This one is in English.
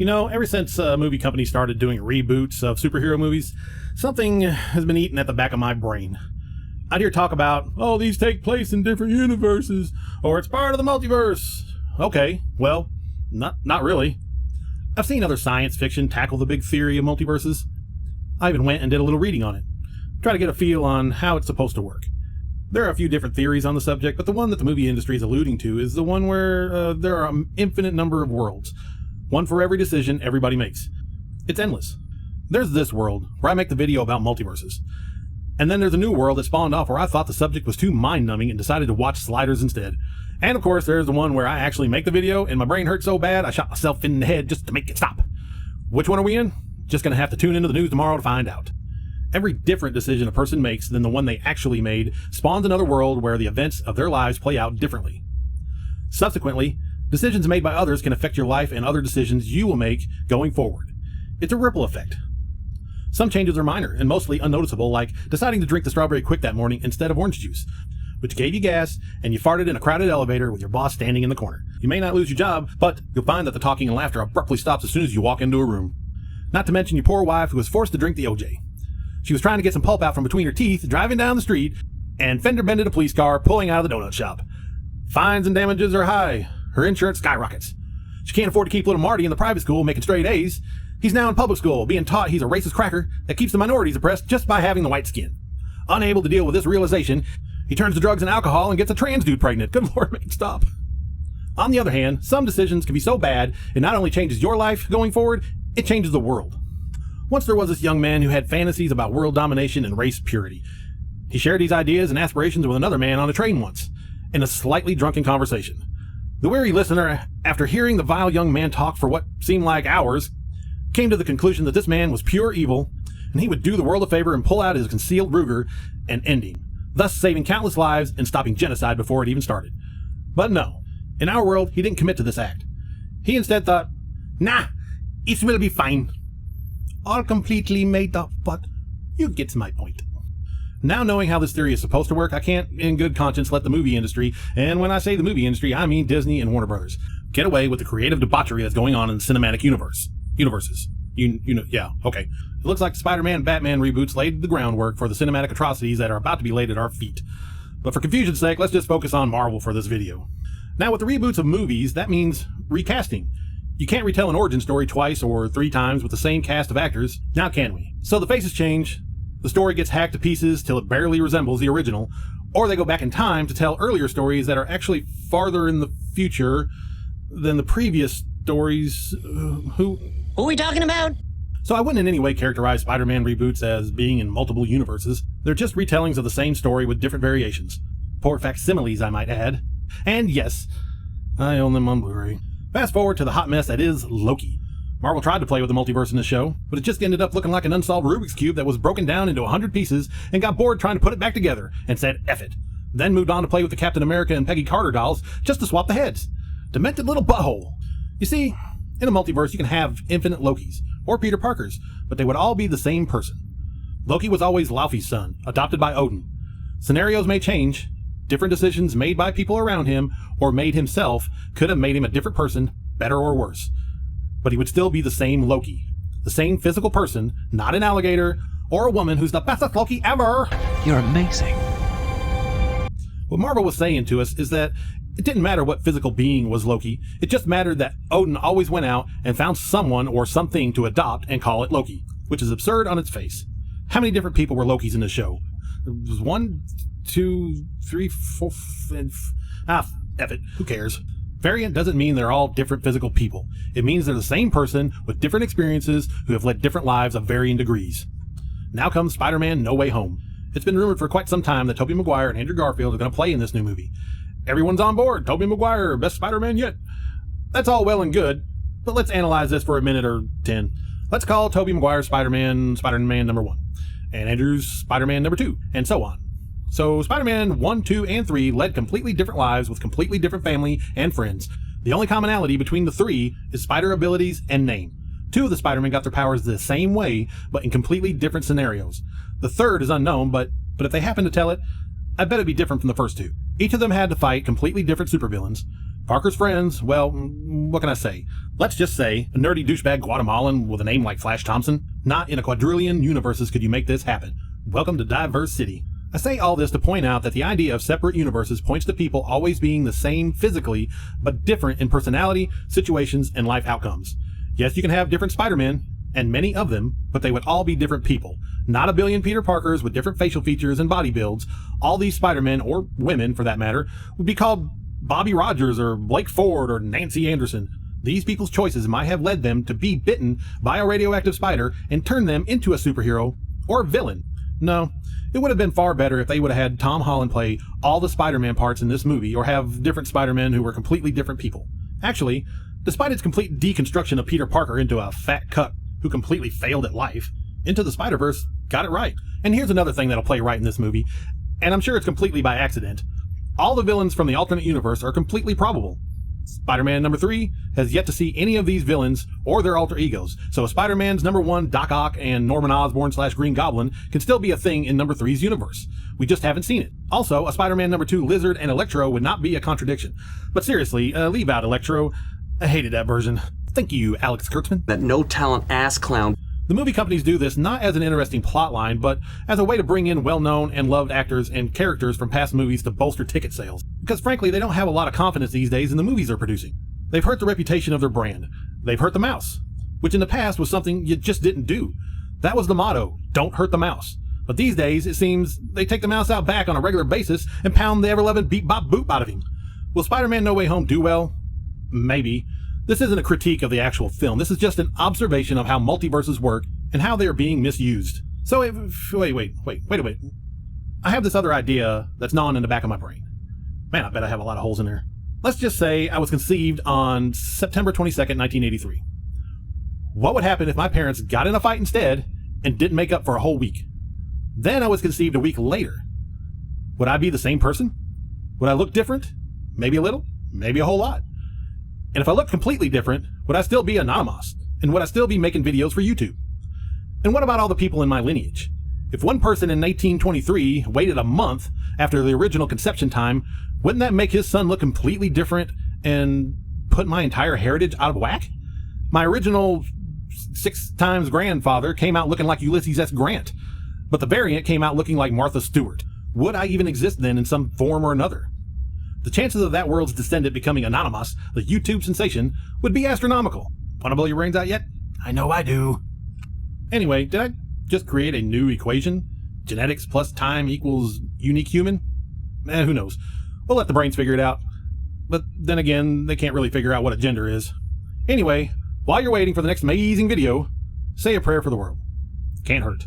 Ever since movie companies started doing reboots of superhero movies, something has been eating at the back of my brain. I'd hear talk about, oh, these take place in different universes, or it's part of the multiverse. Okay, well, not really. I've seen other science fiction tackle the big theory of multiverses. I even went and did a little reading on it, try to get a feel on how it's supposed to work. There are a few different theories on the subject, but the one that the movie industry is alluding to is the one where there are an infinite number of worlds. One for every decision everybody makes. It's endless. There's this world, where I make the video about multiverses. And then there's a new world that spawned off where I thought the subject was too mind-numbing and decided to watch Sliders instead. And of course, there's the one where I actually make the video and my brain hurt so bad I shot myself in the head just to make it stop. Which one are we in? Just gonna have to tune into the news tomorrow to find out. Every different decision a person makes than the one they actually made spawns another world where the events of their lives play out differently. Subsequently, decisions made by others can affect your life and other decisions you will make going forward. It's a ripple effect. Some changes are minor and mostly unnoticeable, like deciding to drink the strawberry quick that morning instead of orange juice, which gave you gas and you farted in a crowded elevator with your boss standing in the corner. You may not lose your job, but you'll find that the talking and laughter abruptly stops as soon as you walk into a room. Not to mention your poor wife who was forced to drink the OJ. She was trying to get some pulp out from between her teeth, driving down the street, and fender bended a police car pulling out of the donut shop. Fines and damages are high. Her insurance skyrockets. She can't afford to keep little Marty in the private school making straight A's. He's now in public school, being taught he's a racist cracker that keeps the minorities oppressed just by having the white skin. Unable to deal with this realization, he turns to drugs and alcohol and gets a trans dude pregnant. Good Lord, make it stop. On the other hand, some decisions can be so bad, it not only changes your life going forward, it changes the world. Once there was this young man who had fantasies about world domination and race purity. He shared these ideas and aspirations with another man on a train once, in a slightly drunken conversation. The weary listener, after hearing the vile young man talk for what seemed like hours, came to the conclusion that this man was pure evil, and he would do the world a favor and pull out his concealed Ruger and end him, thus saving countless lives and stopping genocide before it even started. But no, in our world, he didn't commit to this act. He instead thought, nah, it will be fine. All completely made up, but you get my point. Now knowing how this theory is supposed to work, I can't in good conscience let the movie industry, and when I say the movie industry, I mean Disney and Warner Brothers, get away with the creative debauchery that's going on in the cinematic universes. Yeah, okay. It looks like the Spider-Man and Batman reboots laid the groundwork for the cinematic atrocities that are about to be laid at our feet. But for confusion's sake, let's just focus on Marvel for this video. Now with the reboots of movies, that means recasting. You can't retell an origin story twice or 3 times with the same cast of actors, now can we? So the faces change, the story gets hacked to pieces till it barely resembles the original, or they go back in time to tell earlier stories that are actually farther in the future than the previous stories. Who are we talking about? So I wouldn't in any way characterize Spider-Man reboots as being in multiple universes. They're just retellings of the same story with different variations. Poor facsimiles, I might add. And yes, I own them on Blu-ray. Fast forward to the hot mess that is Loki. Marvel tried to play with the multiverse in the show, but it just ended up looking like an unsolved Rubik's Cube that was broken down into 100 pieces and got bored trying to put it back together and said F it. Then moved on to play with the Captain America and Peggy Carter dolls just to swap the heads. Demented little butthole. You see, in a multiverse you can have infinite Lokis, or Peter Parkers, but they would all be the same person. Loki was always Laufey's son, adopted by Odin. Scenarios may change. Different decisions made by people around him, or made himself, could have made him a different person, better or worse. But he would still be the same Loki. The same physical person, not an alligator, or a woman who's the bestest Loki ever. You're amazing. What Marvel was saying to us is that it didn't matter what physical being was Loki, it just mattered that Odin always went out and found someone or something to adopt and call it Loki, which is absurd on its face. How many different people were Lokis in the show? There was 1, 2, 3, 4, F it, who cares? Variant doesn't mean they're all different physical people. It means they're the same person with different experiences who have led different lives of varying degrees. Now comes Spider-Man No Way Home. It's been rumored for quite some time that Tobey Maguire and Andrew Garfield are going to play in this new movie. Everyone's on board. Tobey Maguire, best Spider-Man yet. That's all well and good, but let's analyze this for a minute or 10. Let's call Tobey Maguire Spider-Man number 1, and Andrew's Spider-Man number 2, and so on. So Spider-Man 1, 2, and 3 led completely different lives with completely different family and friends. The only commonality between the 3 is spider abilities and name. 2 of the Spider-Men got their powers the same way, but in completely different scenarios. The 3rd is unknown, but if they happen to tell it, I bet it'd be different from the first 2. Each of them had to fight completely different supervillains, Parker's friends, well, what can I say? Let's just say a nerdy douchebag Guatemalan with a name like Flash Thompson. Not in a quadrillion universes could you make this happen. Welcome to Diverse City. I say all this to point out that the idea of separate universes points to people always being the same physically, but different in personality, situations, and life outcomes. Yes, you can have different Spider-Men, and many of them, but they would all be different people. Not a billion Peter Parkers with different facial features and body builds. All these Spider-Men, or women for that matter, would be called Bobby Rogers or Blake Ford or Nancy Anderson. These people's choices might have led them to be bitten by a radioactive spider and turn them into a superhero or a villain. No, it would have been far better if they would have had Tom Holland play all the Spider-Man parts in this movie, or have different Spider-Men who were completely different people. Actually, despite its complete deconstruction of Peter Parker into a fat cuck who completely failed at life, Into the Spider-Verse got it right. And here's another thing that'll play right in this movie, and I'm sure it's completely by accident. All the villains from the alternate universe are completely probable. Spider-Man number 3 has yet to see any of these villains or their alter egos, so Spider-Man's number 1 Doc Ock and Norman Osborn / Green Goblin can still be a thing in number 3's universe. We just haven't seen it. Also, a Spider-Man number 2 Lizard and Electro would not be a contradiction. But seriously, leave out Electro. I hated that version. Thank you, Alex Kurtzman. That no-talent ass clown. The movie companies do this not as an interesting plotline, but as a way to bring in well-known and loved actors and characters from past movies to bolster ticket sales. Because frankly, they don't have a lot of confidence these days in the movies they're producing. They've hurt the reputation of their brand. They've hurt the mouse, which in the past was something you just didn't do. That was the motto, don't hurt the mouse. But these days, it seems they take the mouse out back on a regular basis and pound the ever-loving beep-bop-boop out of him. Will Spider-Man No Way Home do well? Maybe. This isn't a critique of the actual film. This is just an observation of how multiverses work and how they are being misused. So, wait a minute. I have this other idea that's gnawing in the back of my brain. Man, I bet I have a lot of holes in there. Let's just say I was conceived on September 22nd, 1983. What would happen if my parents got in a fight instead and didn't make up for a whole week? Then I was conceived a week later. Would I be the same person? Would I look different? Maybe a little, maybe a whole lot. And if I looked completely different, would I still be anonymous? And would I still be making videos for YouTube? And what about all the people in my lineage? If one person in 1823 waited a month after the original conception time, wouldn't that make his son look completely different and put my entire heritage out of whack? My original 6 times grandfather came out looking like Ulysses S. Grant, but the variant came out looking like Martha Stewart. Would I even exist then in some form or another? The chances of that world's descendant becoming anonymous, the YouTube sensation, would be astronomical. Want to blow your brains out yet? I know I do. Anyway, did I just create a new equation? Genetics plus time equals unique human? Who knows? We'll let the brains figure it out. But then again, they can't really figure out what a gender is. Anyway, while you're waiting for the next amazing video, say a prayer for the world. Can't hurt.